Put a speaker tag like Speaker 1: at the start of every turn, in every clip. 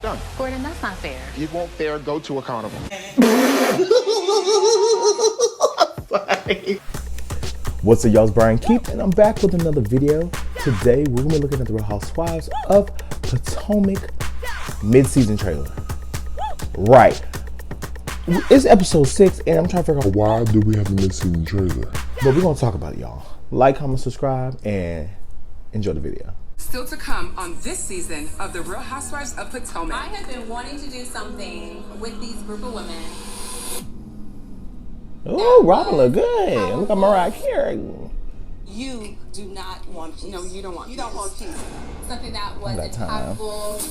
Speaker 1: Done.
Speaker 2: Gordon, that's not fair.
Speaker 1: You want fair, go to a carnival.
Speaker 3: What's up, y'all? It's Brian Keith, and I'm back with another video. Today, we're gonna be looking at the Real Housewives of Potomac mid-season trailer. Right. It's episode 6, and I'm trying to figure out
Speaker 4: why do we have a mid-season trailer?
Speaker 3: But we're gonna talk about it, y'all. Like, comment, subscribe, and enjoy the video.
Speaker 5: Still to come on this season of The Real Housewives of Potomac.
Speaker 6: I have been wanting to do something with these group of women.
Speaker 3: Oh, Robin look good. Look at Mariah Carey.
Speaker 6: You do not want peace.
Speaker 5: No, you don't want
Speaker 6: You don't want peace. Something that was impactful.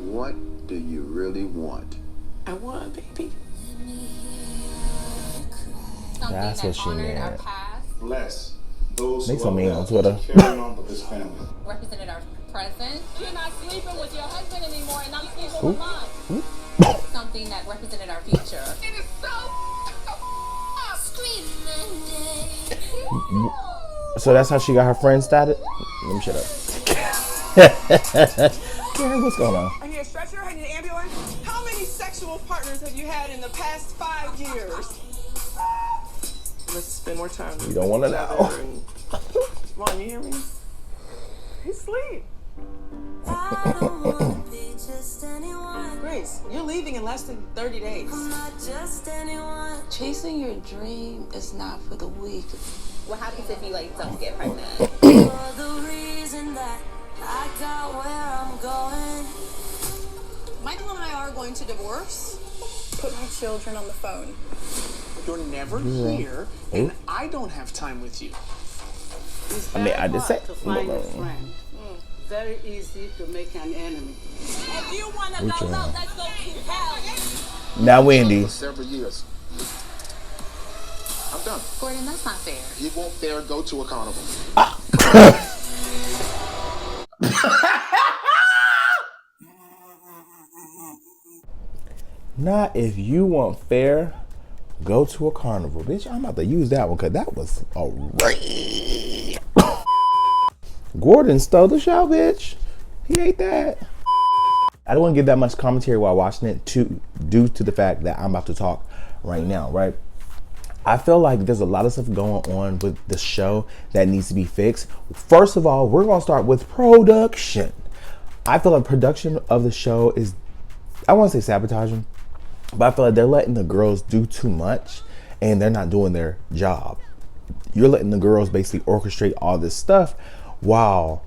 Speaker 7: What do you really want?
Speaker 5: I want a baby.
Speaker 6: Something
Speaker 3: That's
Speaker 6: that
Speaker 3: what she
Speaker 6: honored our
Speaker 3: meant.
Speaker 6: past.
Speaker 7: Bless those
Speaker 3: Make
Speaker 7: who
Speaker 3: some
Speaker 7: are
Speaker 3: mean on Twitter.
Speaker 7: carrying on with this family.
Speaker 6: Represented our present.
Speaker 8: You're not sleeping with your husband anymore, and I'm sleeping with mine.
Speaker 6: Something that represented our future.
Speaker 5: It is so
Speaker 3: So that's how she got her friend started? Let me shut up. Karen, what's going on?
Speaker 8: I need a stretcher, I need an ambulance. How many sexual partners have you had in the past 5 years? Let's spend more time.
Speaker 3: You don't want to know.
Speaker 8: Come on, you hear me? He's asleep. Grace, you're leaving in less than 30 days.
Speaker 9: Chasing your dream is not for the weak.
Speaker 6: What happens if you don't get pregnant?
Speaker 8: Michael and I are going to divorce. Put my children on the phone.
Speaker 10: You're never here, and I don't have time with you.
Speaker 3: I mean, I just said.
Speaker 11: To find a friend. Very easy to make an enemy.
Speaker 8: If you want to go low, let's go to hell.
Speaker 3: Now, Wendy.
Speaker 1: For several years. I'm done.
Speaker 2: Gordon, that's not fair.
Speaker 1: You want fair, go to a carnival.
Speaker 3: Not if you want fair, go to a carnival. Bitch, I'm about to use that one because that was a raid. Gordon stole the show, bitch. He ate that. I don't want to give that much commentary while watching it due to the fact that I'm about to talk right now, right? I feel like there's a lot of stuff going on with the show that needs to be fixed. First of all, we're going to start with production. I feel like production of the show is, I want to say sabotaging, but I feel like they're letting the girls do too much and they're not doing their job. You're letting the girls basically orchestrate all this stuff while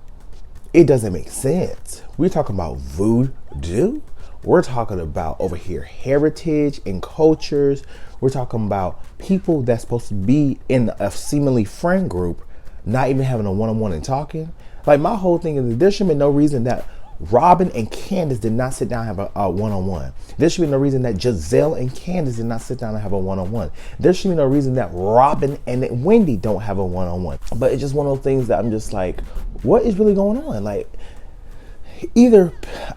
Speaker 3: it doesn't make sense. We're talking about voodoo. We're talking about over here heritage and cultures. We're talking about people that's supposed to be in a seemingly friend group, not even having a one-on-one and talking. Like, my whole thing is there should be no reason that Robin and Candace did not sit down and have a one-on-one. There should be no reason that Giselle and Candace did not sit down and have a one-on-one. There should be no reason that Robin and Wendy don't have a one-on-one. But it's just one of those things that I'm just like, what is really going on? Like, either,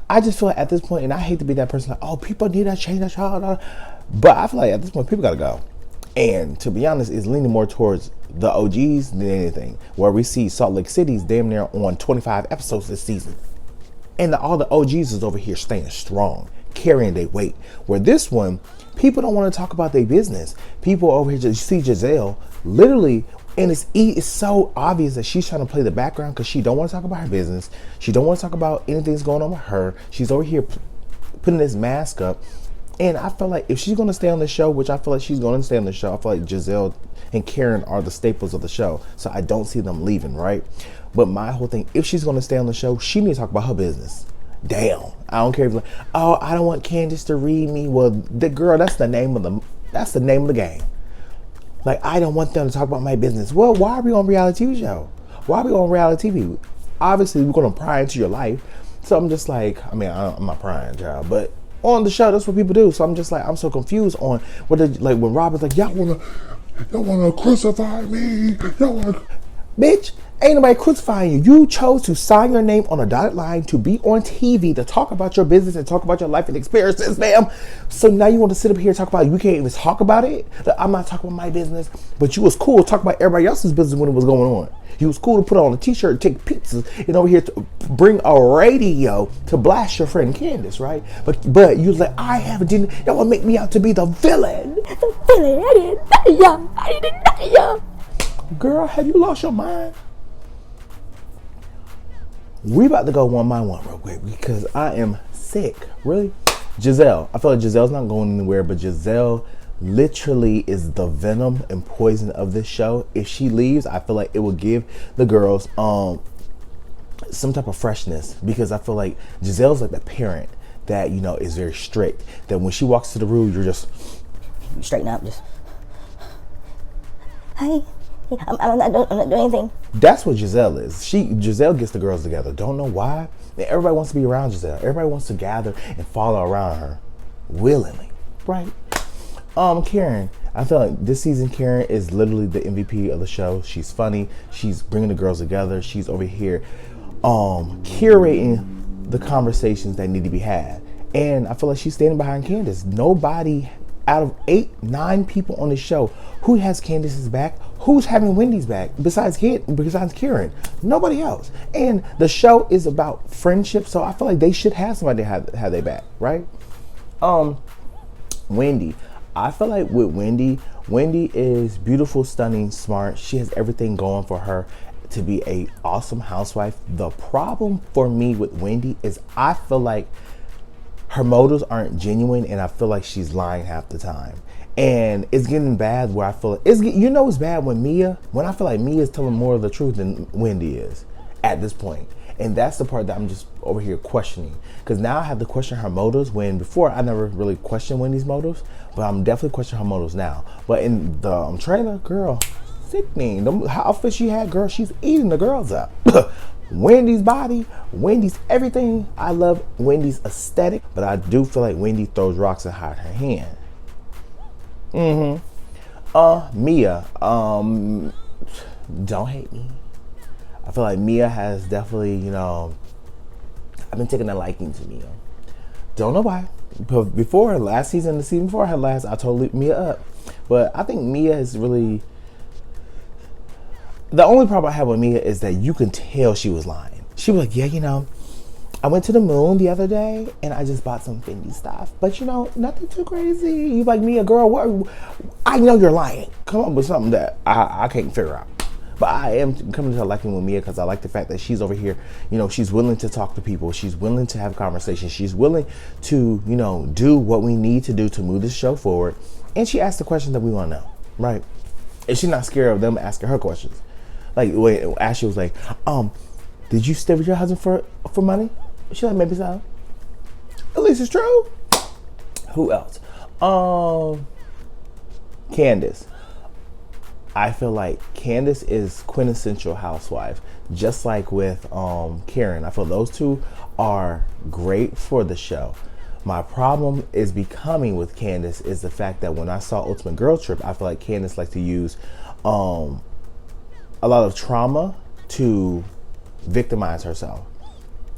Speaker 3: I just feel like at this point, and I hate to be that person like, oh, people need to change that child. But I feel like at this point, people gotta go. And to be honest, it's leaning more towards the OGs than anything. Where we see Salt Lake City's damn near on 25 episodes this season. And all the OGs is over here staying strong, carrying their weight. Where this one, people don't want to talk about their business. People over here, just see Giselle, literally, and it's so obvious that she's trying to play the background because she don't want to talk about her business. She don't want to talk about anything that's going on with her. She's over here putting this mask up. And I feel like if she's going to stay on the show, which I feel like she's going to stay on the show, I feel like Giselle and Karen are the staples of the show. So I don't see them leaving, right? But my whole thing, if she's going to stay on the show, she needs to talk about her business. Damn. I don't care if like, oh, I don't want Candace to read me. Well, the girl, that's the name of the game. Like, I don't want them to talk about my business. Well, why are we on reality TV show? Why are we on reality TV? Obviously, we're going to pry into your life. So I'm just like, I mean, I'm not prying, child, but on the show, that's what people do. So I'm just like, I'm so confused on what, like when Robin's like, y'all wanna crucify me. Bitch, ain't nobody crucifying you. You chose to sign your name on a dotted line to be on TV to talk about your business and talk about your life and experiences, ma'am. So now you want to sit up here and talk about it. We can't even talk about it. I'm not talking about my business, but you was cool to talk about everybody else's business when it was going on. You was cool to put on a t-shirt and take pizzas and over here to bring a radio to blast your friend Candace, right? But you was like, y'all want to make me out to be the villain. The villain, I didn't know y'all. I didn't know y'all. Girl, have you lost your mind? We about to go one by one real quick because I am sick. Really? Giselle. I feel like Giselle's not going anywhere, but Giselle literally is the venom and poison of this show. If she leaves, I feel like it will give the girls some type of freshness, because I feel like Giselle's like the parent that, you know, is very strict. That when she walks to the room, you're just straighten up, just hi. I'm not doing anything. That's what Giselle is. Giselle gets the girls together. Don't know why. Everybody wants to be around Giselle. Everybody wants to gather and follow around her willingly, right? Karen. I feel like this season Karen is literally the MVP of the show. She's funny. She's bringing the girls together. She's over here curating the conversations that need to be had. And I feel like she's standing behind Candace. Nobody out of 8, 9 people on the show who has Candace's back, who's having Wendy's back besides Karen? Nobody else. And the show is about friendship, so I feel like they should have somebody have their back, right? Wendy. I feel like with Wendy is beautiful, stunning, smart. She has everything going for her to be a awesome housewife. The problem for me with Wendy is I feel like her motives aren't genuine, and I feel like she's lying half the time. And it's getting bad where I feel like it's bad when I feel like Mia is telling more of the truth than Wendy is at this point. And that's the part that I'm just over here questioning, because now I have to question her motives, when before I never really questioned Wendy's motives, but I'm definitely questioning her motives now. But in the trailer, girl, sickening. The outfit she had, girl, she's eating the girls up. Wendy's body, Wendy's everything. I love Wendy's aesthetic, but I do feel like Wendy throws rocks and hide her hand. Mia, don't hate me. I feel like Mia has definitely, I've been taking a liking to Mia. Don't know why. But before last season, the season before her last, I totally Mia up. But I think Mia is really, the only problem I have with Mia is that you can tell she was lying. She was like, yeah, I went to the moon the other day and I just bought some Fendi stuff. But nothing too crazy. You like, Mia, girl, what? I know you're lying. Come up with something that I can't figure out. But I am coming to a liking with Mia because I like the fact that she's over here, she's willing to talk to people. She's willing to have conversations. She's willing to, do what we need to do to move this show forward. And she asks the questions that we want to know, right? And she's not scared of them asking her questions. Like, when Ashley was like, did you stay with your husband for money? She's like, maybe so. At least it's true. Who else? Candace. I feel like Candace is quintessential housewife, just like with Karen. I feel those two are great for the show. My problem is becoming with Candace is the fact that when I saw Ultimate Girl Trip, I feel like Candace likes to use a lot of trauma to victimize herself.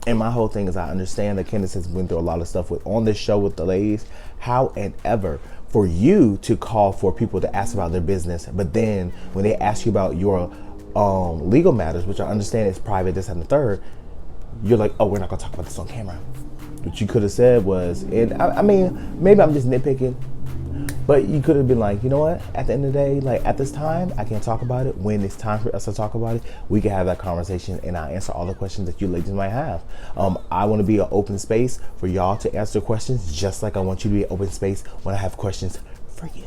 Speaker 3: And my whole thing is, I understand that Candace has went through a lot of stuff on this show with the ladies. However, for you to call for people to ask about their business, but then when they ask you about your legal matters, which I understand is private, this and the third, you're like, oh, we're not gonna talk about this on camera. What you could have said was, and I mean, maybe I'm just nitpicking, but you could have been like, you know what? At the end of the day, like at this time, I can't talk about it. When it's time for us to talk about it, we can have that conversation, and I'll answer all the questions that you ladies might have. I want to be an open space for y'all to answer questions, just like I want you to be an open space when I have questions for you.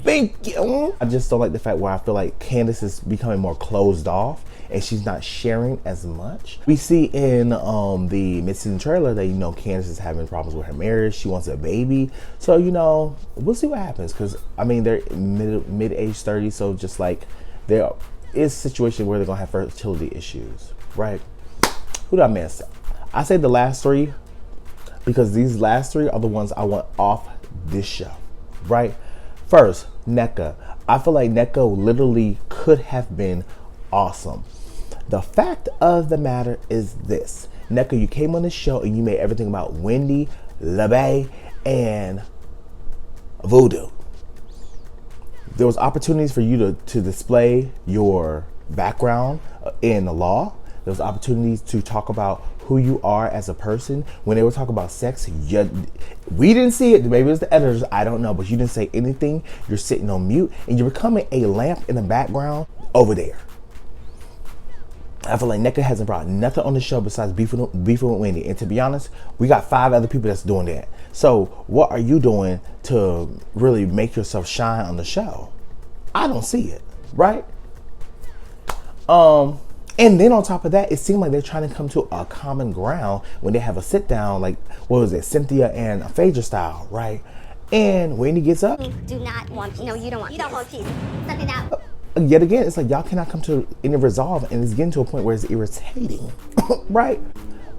Speaker 3: Thank you. I just don't like the fact where I feel like Candace is becoming more closed off and she's not sharing as much. We see in the Midseason trailer that, Candace is having problems with her marriage. She wants a baby. So, we'll see what happens. Because, I mean, they're mid-age 30. So just like there is a situation where they're going to have fertility issues, right? Who did I miss? I say the last 3 because these last 3 are the ones I want off this show, right? First, Nneka. I feel like Nneka literally could have been awesome. The fact of the matter is this. Nneka, you came on the show and you made everything about Wendy, LeBay, and Voodoo. There was opportunities for you to display your background in the law. There was opportunities to talk about who you are as a person. When they were talking about sex, we didn't see it. Maybe it was the editors, I don't know, but you didn't say anything. You're sitting on mute and you're becoming a lamp in the background over there. I feel like Nneka hasn't brought nothing on the show besides beefing with Wendy. And to be honest, we got 5 other people that's doing that. So what are you doing to really make yourself shine on the show? I don't see it, right? And then on top of that, it seemed like they're trying to come to a common ground when they have a sit down, like, what was it, Cynthia and Phaedra style, right? And Wendy gets up.
Speaker 12: Do not want peace. No, you don't want peace. Something out.
Speaker 3: Yet again, it's like y'all cannot come to any resolve, and it's getting to a point where it's irritating, right?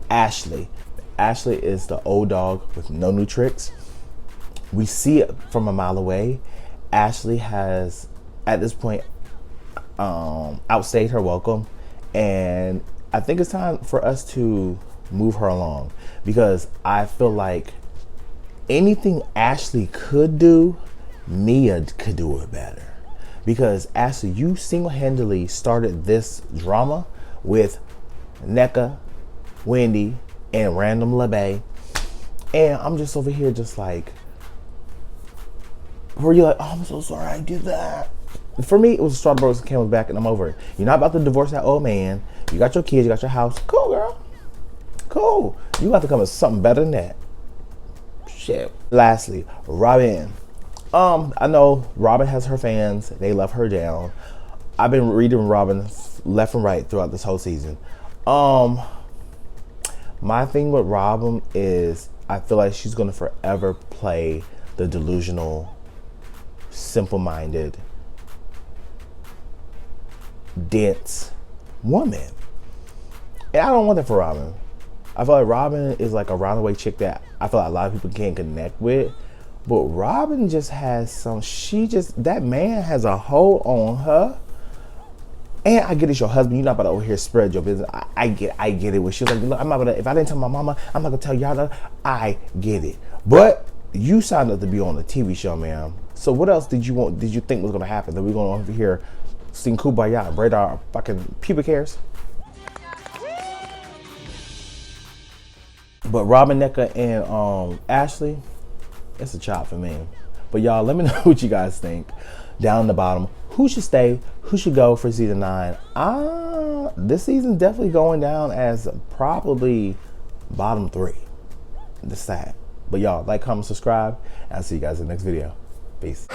Speaker 3: Ashley is the old dog with no new tricks. We see it from a mile away. Ashley has, at this point, outstayed her welcome, and I think it's time for us to move her along, because I feel like anything Ashley could do, Mia could do it better. Because Ashley, you single-handedly started this drama with Nneka, Wendy, and random LeBay. And I'm just over here just like, where you're like, oh, I'm so sorry I did that. For me, it was straw that broke the camel's back, and I'm over it. You're not about to divorce that old man. You got your kids, you got your house. Cool, girl. Cool. You got to come with something better than that. Shit. Lastly, Robin. I know Robin has her fans. They love her down. I've been reading Robin left and right throughout this whole season. My thing with Robin is I feel like she's gonna forever play the delusional, simple-minded, dense woman. And I don't want that for Robin. I feel like Robin is like a roundaway chick that I feel like a lot of people can't connect with. But Robin just has that man has a hold on her. And I get it's your husband. You're not about to over here spread your business. I get it. When she was like, look, I'm not gonna, if I didn't tell my mama, I'm not gonna tell y'all that. I get it. But you signed up to be on a TV show, man. So what else did you think was gonna happen? That we're gonna over here sing Kumbaya and braid our fucking pubic hairs? But Robin, Nneka, and Ashley, it's a chop for me. But y'all, let me know what you guys think down the bottom. Who should stay? Who should go for season 9? This season's definitely going down as probably bottom 3. That's sad. But y'all, like, comment, subscribe, and I'll see you guys in the next video. Peace.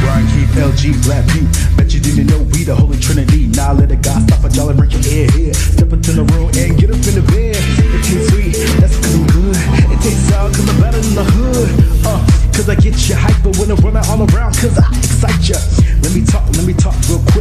Speaker 13: Brian Keith, LG, Black View. Bet you didn't know we the Holy Trinity. Now let a guy stop a y'all and break your head here. Step into the room and get up in the bed. It tastes sweet, that's cause I'm good. It tastes sour cause I'm better than the hood. Cause I get you hyper when I'm running all around cause I excite ya. Let me talk real quick.